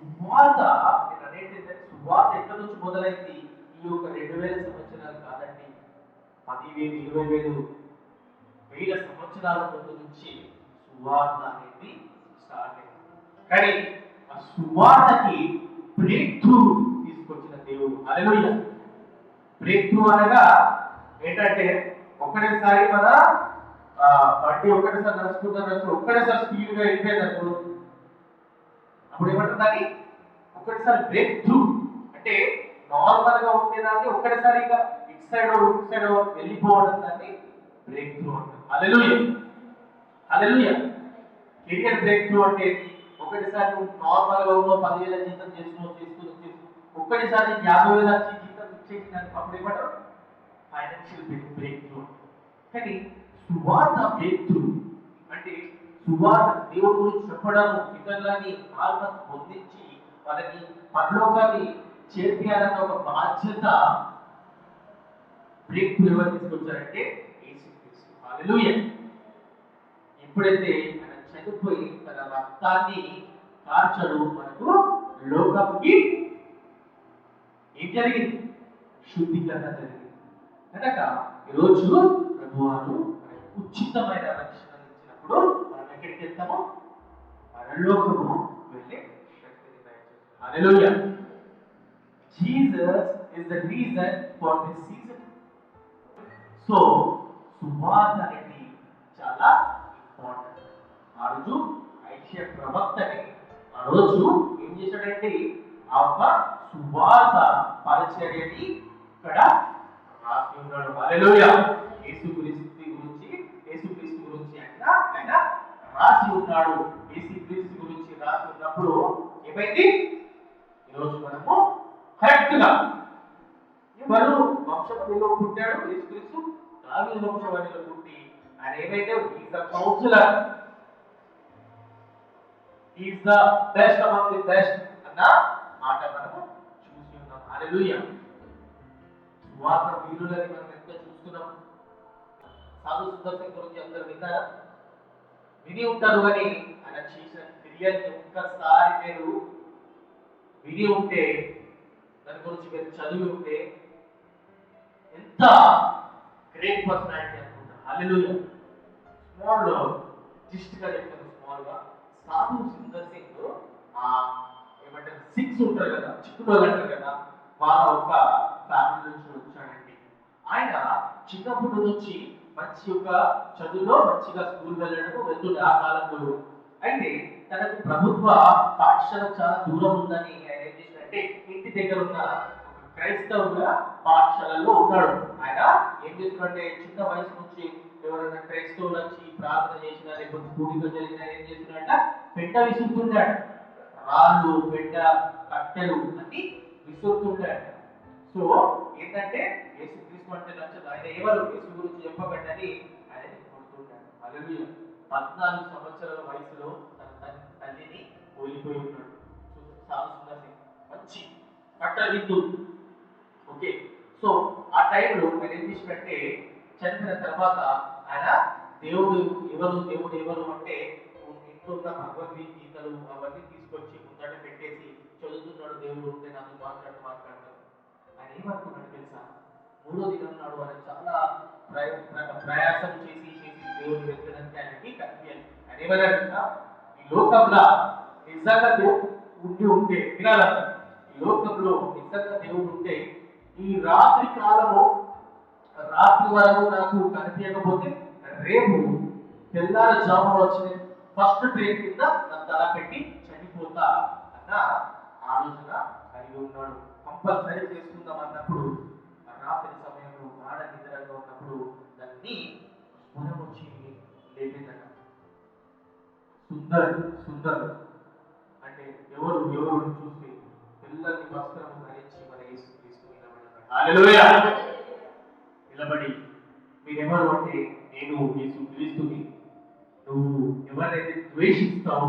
సువార్త నేను అనేది సువార్త ఎక్కడి నుంచి మొదలైంది? ఈ యొక్క 2000 సంవత్సరాలు కాదండి, 10,000, 20,000, 1000 సంవత్సరాల ముందు నుంచి సువార్త అనేది స్టార్ట్ అయింది. కానీ ఆ సువార్తకి బ్రేక్ త్రూ తీసుకొచ్చిన దేవుడు. హల్లెలూయా. బ్రేక్ త్రూ అనగా ఏంటంటే ఒక్కటేసారి మన బండి ఒక్కటేసారి నడుచుకుంటారు, ఒక్కటేసారి స్పీడ్ గా వెళ్ళిపోయింది అనుకో, అప్పుడు ఏమంటుందని ఒక్కటిసారి బ్రేక్ త్రూ అంటే నార్మల్ గా ఉండేదాన్ని ఒక్కటిసారి ఇక ఇటు సైడ్ వెళ్ళిపోవడం దాన్ని బ్రేక్ త్రూ అంటారు. హల్లెలూయా. హల్లెలూయా. కెరియర్ బ్రేక్ త్రూ అంటే ఒకటిసారి నువ్వు నార్మల్ గా ఉన్న 10,000 జీతం చేస్తూ ఒక్కటిసారి 50,000 జీతం ఇచ్చేసిన అప్పుడు ఏమంటారు? Financial break through. కానీ సువార్త బ్రేక్ త్రూ అంటే సువార్త దేవుడి గురించి చెప్పడం, ఇతరులని ఆత్మను పొందించి వాళ్ళని పరలోకాన్ని చేర్పియాలన్న ఒక బాధ్యత బ్రేక్ త్రూ ఎవరు తీసుకొచ్చారంటే యేసుక్రీస్తు. హల్లెలూయా. ఎప్పుడైతే ఆయన చనిపోయి తన రక్తాన్ని కార్చడు, మనకు లోకంకి ఏం జరిగింది? శుద్ధీకరణ జరిగింది. కనుక ఈరోజు ప్రభువారు ఉచితమైన రక్షణ ఇచ్చినప్పుడు మనం ఎక్కడికి వెళ్తామో పరలోకము వెళ్ళే శక్తిని దయచేస్తాడు. Hallelujah. Jesus is the reason for this season. So సువార్త అనేది చాలా ఇంపార్టెంట్. ఆ రోజు ఐషియా ప్రవక్తని ఆ రోజు ఏం చేశాడంటే ఆ యొక్క సువార్త పరిచర్యని ఇక్కడ రాసి ఉన్నాడు. హల్లెలూయా. యేసుక్రీస్తు గురించి ఆయన రాసి ఉన్నాడు. యేసుక్రీస్తు గురించి రాసి ఉన్నప్పుడు ఏమైంది? ఈరోజు మనము కరెక్ట్ గా ఎవరు వంశంలో పుట్టాడు? యేసుక్రీస్తు దావీదు వంశంలో పుట్టి ఆయన ఏమైతే is the councillor, is the best among the best అన్న మాట మనము చూసి ఉన్నాం. హల్లెలూయా. సువార్త వీరులని మనం ఎంత చూస్తున్నాం. సాధు సుందర్ సింగ్ గురించి అందరూ విన్నారా? విని ఉంటారు. కానీ ఆయన చేసిన క్రియల్ని ఒక్కసారి మీరు విని ఉంటే, దాని గురించి మీరు చదివి ఉంటే ఎంత గ్రేట్ పర్సనాలిటీ అనుకుంటారు. హల్లెలూయా. స్మాల్ జిస్ట్ గా చెప్తాను. స్మాల్ గా సాధు సుందర్ సింగ్ ఏమంటారు, సిక్స్ ఉంటారు కదా, చిక్కుడోళ్ళు అంటారు కదా, వాళ్ళ ఒక ఫ్యామిలీ నుంచి వచ్చాడండి. ఆయన చిన్నప్పటి నుంచి మంచి యొక్క చదువులో మంచిగా స్కూల్ వెళ్తుండే ఆ కాలంలో. అయితే తనకు ప్రభుత్వ పాఠశాల చాలా దూరం ఉందని ఆయన ఏం చేశాడంటే ఇంటి దగ్గర ఉన్న ఒక క్రైస్తవుల పాఠశాలలో ఉన్నాడు. ఆయన ఏం చేస్తున్నాడంటే చిన్న వయసు నుంచి ఎవరైనా క్రైస్తవులు వచ్చి ప్రార్థన చేసినా లేకపోతే కూడిక జరిగినా ఏం చేస్తున్నాడంట, పెంట విసురుతున్నాడు. రాళ్ళు, పెంట, కట్టెలు అన్ని విసురుతుంటాడు. సో ఏంటంటే యేసుక్రీస్తు అంటే నచ్చదు. ఆయన ఎవరు? యేసు గురించి చెప్పబడ్డని ఆయన కొడుతుంటాడు. హల్లెలూయా. 14 సంవత్సరాల వయసులో తన తల్లిని కోల్పోయి ఉన్నాడు. సాధు సుందర్ సింగ్ మంచి కట్టలిద్దు. ఓకే. సో ఆ టైంలో ఆయన ఏం చేసినట్టే చనిపోయిన తర్వాత ఆయన దేవుడు ఎవరు అంటే ఇంట్లో ఉన్న భగవద్గీతలు అవన్నీ తీసుకొచ్చి ముందట పెట్టేసి చదువుతున్నాడు. దేవుడు ఉంటే నాకు మాట్లాడతాడు. ఆయన ఏమనుకున్నాడు తెలుసా? 3వ దినం నాడు ఆయన చాలా ప్రయాసం చేసి దేవుడు వెతకడానికి ఆయనకి కనిపించాలి. ఆయన ఏమన్నాడు తెలుసా? ఈ లోకంలో నిజంగా దేవుడు ఉంటే వినాలన్న, ఈ లోకంలో నిజంగా దేవుడు ఉంటే ఈ రాత్రి వరకు నాకు కనిపించకపోతే రేపు తెల్లారుజామున వచ్చిన ఫస్ట్ ట్రైన్ కింద నా తల పెట్టి చనిపోతా అన్న ఆలోచన కలిగి ఉన్నాడు. కంపల్సరీ చేసుకుందాం అన్నప్పుడు రాత్రి సమయంలో గాఢ నిద్రగా ఉన్నప్పుడు దాన్ని స్మరణ వచ్చి లేపిందట. సుందర్ అంటే ఎవరు చూస్తే పిల్లల్ని వస్త్రము ధరించి మన యేసుక్రీస్తు నిలబడ్డాడు. హల్లెలూయా. నిలబడి మీరెవరు అంటే నేను యేసుక్రీస్తుని, నువ్వు ఎవరైతే ద్వేషిస్తావు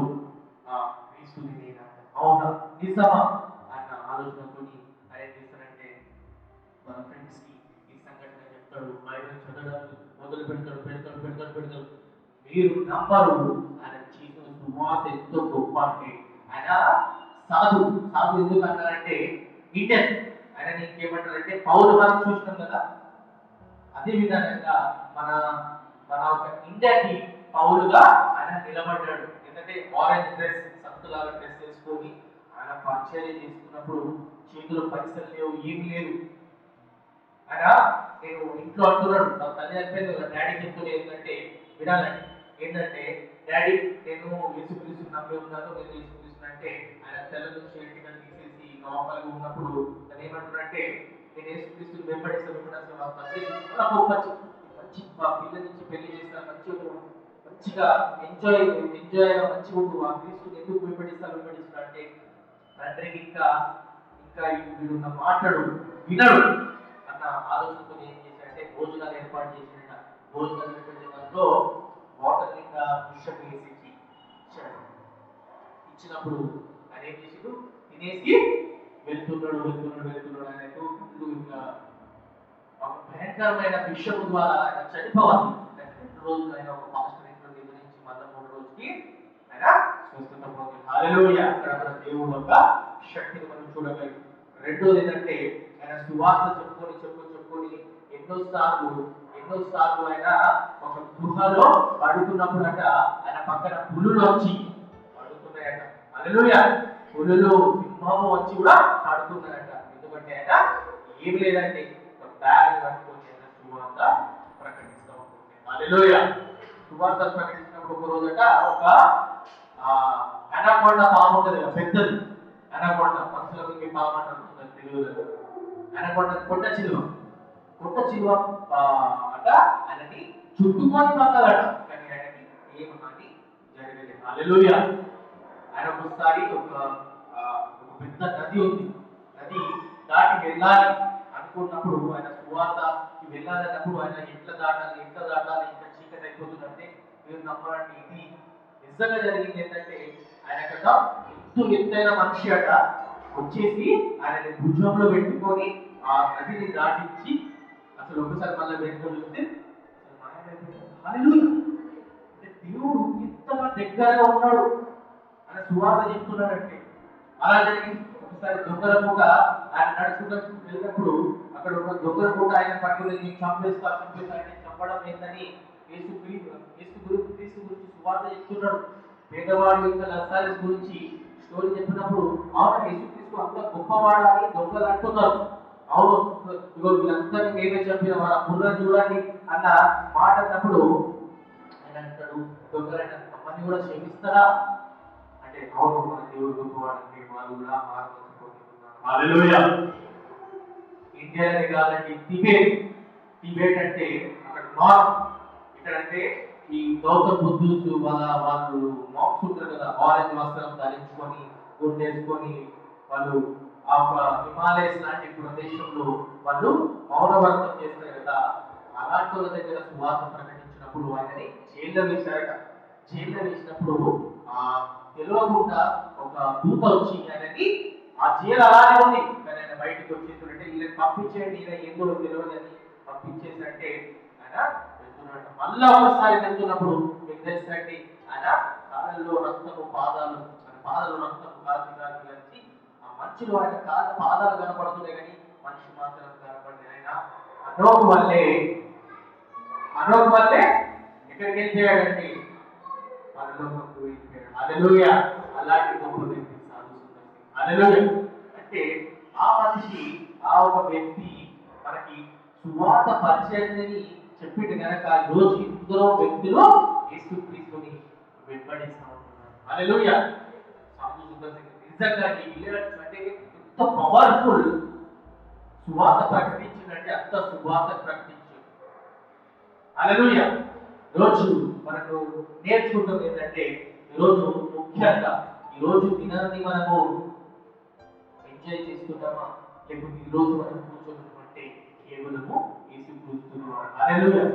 ఆ క్రీస్తుని నేనంట. అవునా, నిజమా అన్న ఆలోచనతో ఆయన చేస్తారంటే మన ఫ్రెండ్స్ కి ఈ సంఘటన చెప్తాడు. బైబిల్ చదవడానికి మొదలు పెడతాడు. మీరు నమ్మరు. ఆయన చేసిన సువార్త ఎంతో గొప్ప అంటే ఆయన సాధు సాధు ఎందుకు అంటారంటే ఇండియన్ ఆయన ఇంకేమంటారంటే పౌలు మనం చూసినాం కదా. అదే విధంగా మన మన ఒక ఇండియాకి పౌలుగా ఆయన నిలబడ్డాడు. ఎందుకంటే ఆరెంజ్ డ్రెస్ సంతులాగా డ్రెస్ వేసుకొని ఆయన పరిచర్య చేసుకున్నప్పుడు చేతిలో పైసలు లేవు, ఏమి లేదు. ఆయన నేను ఇంట్లో అంటున్నాడు, నా తల్లి చనిపోయింది కదా, డాడీ చెప్తుంది ఏంటంటే వినాలండి, ఏంటంటే డాడీ నేను యేసుక్రీస్తు నమ్మి ఉన్నాను, నేను యేసుక్రీస్తు అంటే ఆయన తెల్ల నుంచి ఎంటికలు తీసేసి నార్మల్గా ఉన్నప్పుడు తను ఏమంటున్నాడంటే నేను యేసుక్రీస్తుని వెంబడిస్తాను నాకు మంచి మంచి పిల్ల నుంచి పెళ్లి చేస్తాను, మంచిగా ఎంజాయ్ మంచిగా ఉండు, ఆ క్రీస్తుని ఎందుకు వెంబడిస్తా అంటే తండ్రికి ఇంకా ఇంకా వీడు నా మాట్లాడు వినడు అన్న ఆలోచనతో ఏం చేశాడంటే భోజనాలు ఏర్పాటు చేసిన భోజనాలు ఏర్పాటు దాంట్లో వాటర్ ఇంకా విషం వేసి ఇచ్చినప్పుడు ఆయన ఏం చేసాడు, తినేసి వెళ్తున్నాడు ఆయనకు ఫుల్ ఇంకా ఒక భయంకరమైన విషయం ద్వారా ఆయన చనిపోవాలి. 2 రోజులు ఆయన ఒక పాస్టర్ ఇంట్లో నుంచి మళ్ళీ 3 రోజుకి ఆయన స్వస్థత పొంది. హల్లెలూయా. అక్కడ మన దేవుడు యొక్క శక్తిని మనం చూడగలం. రెండోది ఏంటంటే ఆయన సువార్త చెప్పుకొని ఎన్నోసార్లు ఆయన ఒక గృహలో పడుకున్నప్పుడు అంట ఆయన పక్కన పులులు వచ్చి పడుతున్నాయట. హల్లెలూయా. పులులు సింహము వచ్చి కూడా పడుతున్నాయట. ఎందుకంటే ఆయన ఏమి లేదంటే ఒక బ్యాగ్ కట్టుకొని ఆయన సువార్త ప్రకటిస్తూ ఉంటుంది. హల్లెలూయా. సువార్త ప్రకటించినప్పుడు ఒక రోజట ఒక అనకొండ పాము ఉంటుంది కదా, పెద్దది అనకొండ, పక్షులకి పాము అంటారు తెలుగులో. అనకొండ కొండ చిలువ అట ఆయనని చుట్టుకొని పక్కదట, కానీ ఆయనకి ఏమి హాని జరగలేదు. హల్లెలూయా. ఆయన ఒకసారి ఒక పెద్ద నది ఉంది, నది దాటి వెళ్ళాలి అనుకున్నప్పుడు ఆయన సువార్తకి వెళ్ళాలన్నప్పుడు ఆయన ఎట్లా దాటాలి ఇంకా చీకటి అయిపోతుందంటే మీరు నమ్మరండి, ఇది నిజంగా జరిగింది. ఏంటంటే ఆయన కదా ఎత్తైన మనిషి అట వచ్చేసి ఆయన భుజంలో పెట్టుకొని ఆ నదిని దాటించి అసలు ఒకసారి మళ్ళీ వెనుకలు చూస్తే దేవుడు ఎంతగా దగ్గరగా ఉన్నాడు అని సువార్త చెప్తున్నాడంటే. అలా జరిగింది. ఒకసారి దొంగల పూట ఆయన నడుచుకుంటూ వెళ్ళినప్పుడు అక్కడ ఉన్న దొంగల పూట ఆయన పట్టుకుని చంపేస్తా అంటే చంపడం ఏంటని క్రీస్తు గురించి సువార్త చెప్తున్నాడు. పేదవాడు ఇంకా లసారిస్ గురించి స్టోరీ చెప్పినప్పుడు అవును యేసుక్రీస్తు అంత గొప్పవాడని దొంగలు అంటున్నారు. అవును వీళ్ళందరినీ మేమే చంపిన వాళ్ళ బుర్రని చూడండి అన్న మాట అన్నప్పుడు ఆయన అంటాడు, దొంగలైన మమ్మల్ని కూడా క్షమిస్తారా అంటే అవును మన దేవుడు గొప్పవాడంటే వాళ్ళు కూడా మారుతున్నారు. హల్లెలూయా. ఇండియాలోనే కాదండి, టిబేట్ అంటే అక్కడ నార్త్, ఇక్కడంటే ఈ గౌతమ బుద్ధుడు వాళ్ళు మాక్స్ ఉంటారు కదా, ఆరెంజ్ వస్త్రం ధరించుకొని గుండేసుకొని వాళ్ళు ఆ హిమాలయస్ లాంటి ప్రదేశంలో వాళ్ళు మౌనవ్రతం చేస్తారు కదా. అలాంటి వాళ్ళ దగ్గర సువార్త ప్రకటించినప్పుడు ఆయనని జైల్లో వేసినప్పుడు తెలియకుండా ఒక దూత వచ్చి ఆయనని ఆ జైలు అలానే ఉంది, కానీ ఆయన బయటకు వచ్చేస్తుంటే వీళ్ళని పంపించేయండి, ఈయన ఏందో తెలియదని పంపించేసంటే ఆయన వెళ్తున్నాడు. మళ్ళా ఒకసారి వెళ్తున్నప్పుడు మీకు తెలిసినట్టు ఆయన కాళ్ళల్లో రక్తము పాదాలు రక్తము కాల్చి ఆ మనిషిలో ఆయన పాదాలు కనపడుతున్నాయి కానీ మనిషి మాత్రం కనపడింది. ఆయన అనోకు వల్లే ఎక్కడికి వెళ్ళిపోయాడండి, పరలోకంకు వెళ్ళిపోయాడు. హల్లెలూయా. అలాంటి గొప్ప వ్యక్తి సాధు సుందర్ సింగ్. హల్లెలూయా. అంటే ఆ మనిషి ఒక వ్యక్తి మనకి సువార్త పరిచయాన్ని చెప్పింది కనుక ఈరోజు ఇందులో వ్యక్తులు యేసుక్రీస్తుని వెంబడిస్తూ ఉంటున్నారు. హల్లెలూయా. సాధు సుందర్ సింగ్ నిజంగా అంటే ఎంత పవర్ఫుల్ సువార్త ప్రకటించిందంటే అంత సువార్త ప్రకటించారు. హల్లెలూయా. ఈరోజు మనకు నేర్చుకుంటుంది ఏంటంటే ఈరోజు ముఖ్యంగా ఈరోజు దినాన్ని మనము ఎంజాయ్ చేస్తున్నామా, లేకపోతే ఈరోజు మనం కూర్చోవడం అంటే కేవలము యేసుక్రీస్తు. హల్లెలూయా.